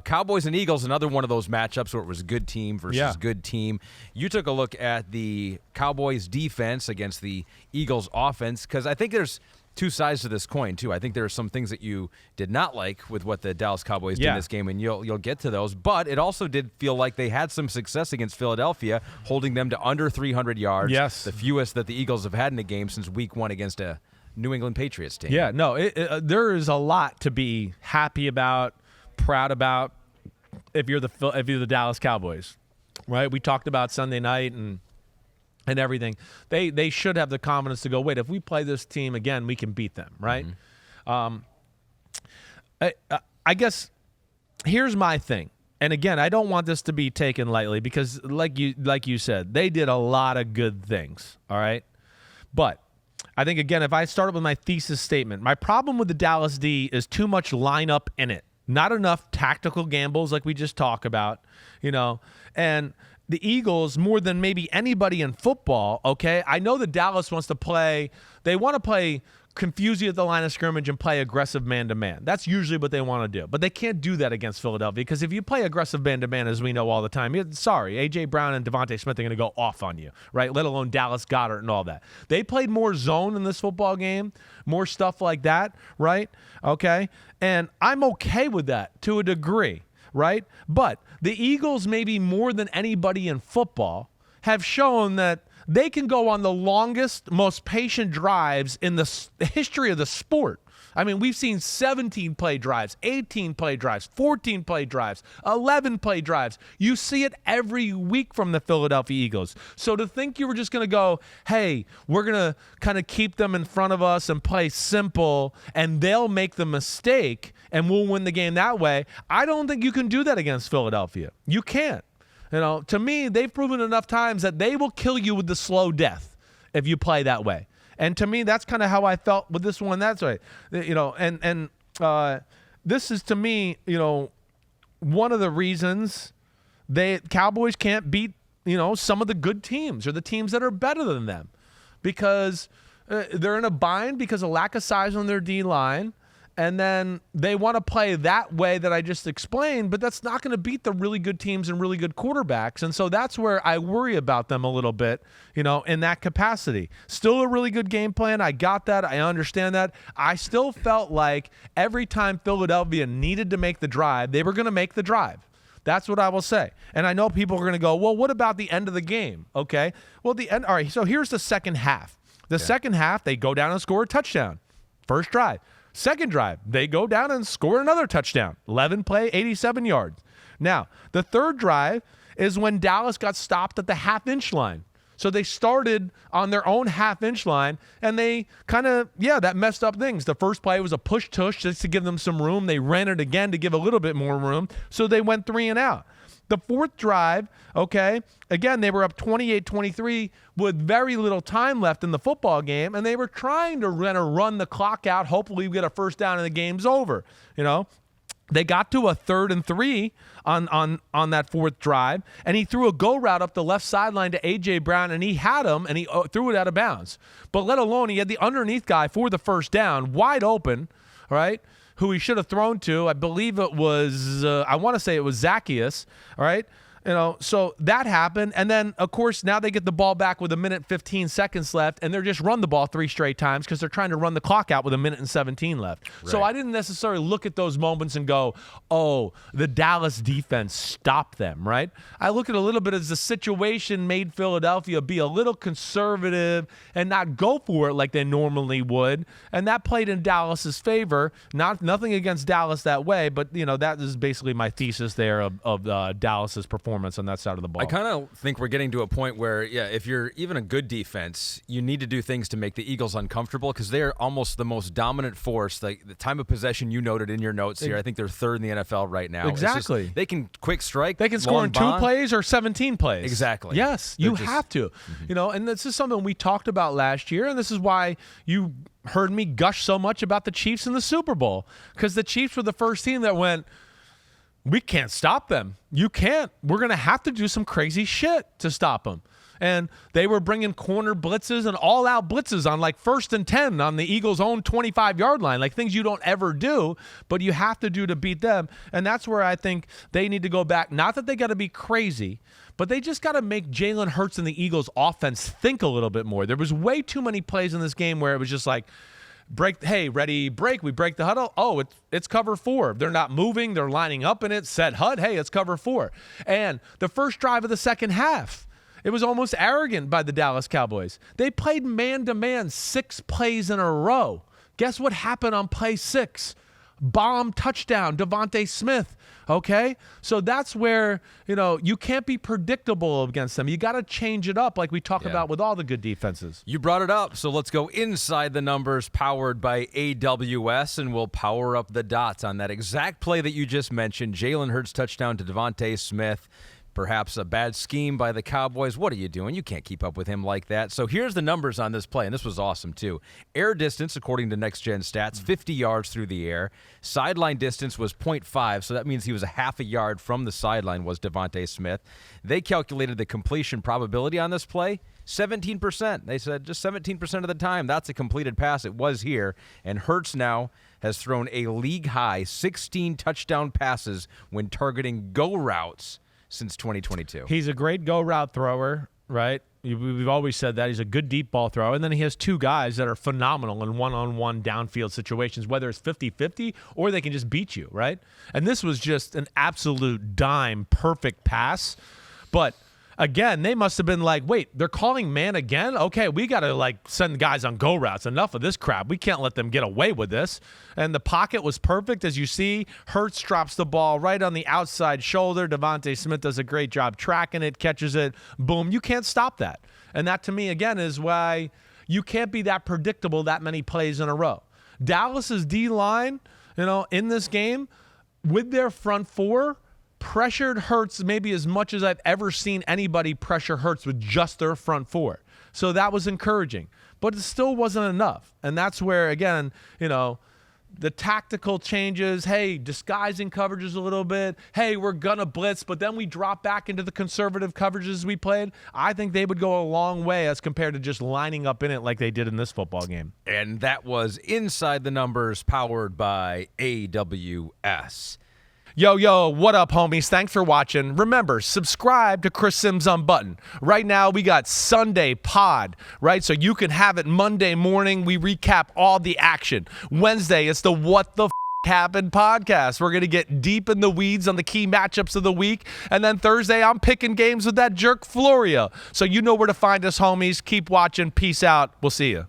Cowboys and Eagles, another one of those matchups where it was good team versus good team. You took a look at the Cowboys defense against the Eagles offense, because I think there's two sides to this coin, too. I think there are some things that you did not like with what the Dallas Cowboys did in this game, and you'll get to those. But it also did feel like they had some success against Philadelphia, holding them to under 300 yards, the fewest that the Eagles have had in a game since Week 1 against a New England Patriots team. Yeah, no, there is a lot to be happy about, proud about if you're the Dallas Cowboys, right? We talked about Sunday night and everything. They should have the confidence to go, wait, if we play this team again, we can beat them, right? I guess here's my thing. And again, I don't want this to be taken lightly because like you said, they did a lot of good things, all right? But I think, again, if I start with my thesis statement, my problem with the Dallas D is too much lineup in it. Not enough tactical gambles like we just talked about, and the Eagles, more than maybe anybody in football, okay? I know that Dallas wants to play. They want to play, confuse you at the line of scrimmage and play aggressive man-to-man. That's usually what they want to do. But they can't do that against Philadelphia because if you play aggressive man-to-man, as we know all the time, sorry, A.J. Brown and Devontae Smith are going to go off on you, right? Let alone Dallas Goedert and all that. They played more zone in this football game, more stuff like that, right? Okay? And I'm okay with that to a degree. Right? But the Eagles, maybe more than anybody in football, have shown that they can go on the longest, most patient drives in the history of the sport. I mean, we've seen 17-play drives, 18-play drives, 14-play drives, 11-play drives. You see it every week from the Philadelphia Eagles. So to think you were just going to go, hey, we're going to kind of keep them in front of us and play simple, and they'll make the mistake, and we'll win the game that way, I don't think you can do that against Philadelphia. You can't. To me, they've proven enough times that they will kill you with the slow death if you play that way. And to me, that's kind of how I felt with this one. That's right. And this is, to me, one of the reasons Cowboys can't beat, some of the good teams or the teams that are better than them because they're in a bind because of lack of size on their D-line. And then they want to play that way that I just explained, but that's not going to beat the really good teams and really good quarterbacks. And so that's where I worry about them a little bit, in that capacity. Still a really good game plan. I got that. I understand that. I still felt like every time Philadelphia needed to make the drive, they were going to make the drive. That's what I will say. And I know people are going to go, well, what about the end of the game? Okay. Well, all right, so here's the second half. Second half, they go down and score a touchdown. First drive. Second drive, they go down and score another touchdown. 11 play, 87 yards. Now, the third drive is when Dallas got stopped at the half-inch line. So they started on their own half-inch line, and they kind of, that messed up things. The first play was a push-tush just to give them some room. They ran it again to give a little bit more room, so they went 3 and out. The fourth drive, okay, again, they were up 28-23 with very little time left in the football game, and they were trying to run the clock out. Hopefully we get a first down and the game's over, They got to a 3rd and 3 on that fourth drive, and he threw a go route up the left sideline to A.J. Brown, and he had him, and he threw it out of bounds. But let alone he had the underneath guy for the first down, wide open, right? Who he should have thrown to. I believe it was, I want to say it was Zacchaeus, all right? So that happened. And then, of course, now they get the ball back with 1 minute 15 seconds left, and they're just run the ball 3 straight times because they're trying to run the clock out with 1 minute and 17 left. Right. So I didn't necessarily look at those moments and go, oh, the Dallas defense stopped them, right? I look at it a little bit as the situation made Philadelphia be a little conservative and not go for it like they normally would. And that played in Dallas's favor. Nothing against Dallas that way, but, that is basically my thesis there of Dallas's performance on that side of the ball. I kind of think we're getting to a point where, if you're even a good defense, you need to do things to make the Eagles uncomfortable because they're almost the most dominant force. The time of possession you noted in your notes here, I think they're 3rd in the NFL right now. Exactly. They can quick strike. They can score in 2 plays or 17 plays. Exactly. Yes, you have to. And this is something we talked about last year, and this is why you heard me gush so much about the Chiefs in the Super Bowl because the Chiefs were the first team that went, we can't stop them. You can't. We're going to have to do some crazy shit to stop them. And they were bringing corner blitzes and all-out blitzes on like 1st and 10 on the Eagles' own 25-yard line, like things you don't ever do, but you have to do to beat them. And that's where I think they need to go back. Not that they got to be crazy, but they just got to make Jalen Hurts and the Eagles' offense think a little bit more. There was way too many plays in this game where it was just like, break, hey, ready, break. We break the huddle. Oh, it's cover 4. They're not moving. They're lining up in it. Set HUD. Hey, it's cover 4. And the first drive of the second half, it was almost arrogant by the Dallas Cowboys. They played man-to-man 6 plays in a row. Guess what happened on play 6? Bomb touchdown, Devontae Smith. Okay? So that's where, you can't be predictable against them. You got to change it up like we talk about with all the good defenses. You brought it up, so let's go inside the numbers powered by AWS, and we'll power up the dots on that exact play that you just mentioned. Jalen Hurts touchdown to Devontae Smith. Perhaps a bad scheme by the Cowboys. What are you doing? You can't keep up with him like that. So here's the numbers on this play, and this was awesome too. Air distance, according to Next Gen Stats, 50 yards through the air. Sideline distance was 0.5, so that means he was a half a yard from the sideline was Devontae Smith. They calculated the completion probability on this play, 17%. They said just 17% of the time that's a completed pass. It was here, and Hurts now has thrown a league-high 16 touchdown passes when targeting go routes since 2022. He's a great go route thrower, right? We've always said that. He's a good deep ball thrower. And then he has 2 guys that are phenomenal in one-on-one downfield situations, whether it's 50-50 or they can just beat you, right? And this was just an absolute dime, perfect pass. But again, they must have been like, wait, they're calling man again? Okay, we got to send guys on go routes. Enough of this crap. We can't let them get away with this. And the pocket was perfect. As you see, Hurts drops the ball right on the outside shoulder. Devontae Smith does a great job tracking it, catches it. Boom. You can't stop that. And that, to me, again, is why you can't be that predictable that many plays in a row. Dallas's D-line, in this game, with their front 4, pressured Hurts maybe as much as I've ever seen anybody pressure Hurts with just their front 4. So that was encouraging. But it still wasn't enough. And that's where, again, the tactical changes, hey, disguising coverages a little bit, hey, we're going to blitz, but then we drop back into the conservative coverages we played. I think they would go a long way as compared to just lining up in it like they did in this football game. And that was Inside the Numbers powered by AWS. Yo, what up, homies? Thanks for watching. Remember, subscribe to Chris Simms Unbuttoned. Right now, we got Sunday pod, right? So you can have it Monday morning. We recap all the action. Wednesday, it's the What the Happened podcast. We're going to get deep in the weeds on the key matchups of the week. And then Thursday, I'm picking games with that jerk Florio. So you know where to find us, homies. Keep watching. Peace out. We'll see you.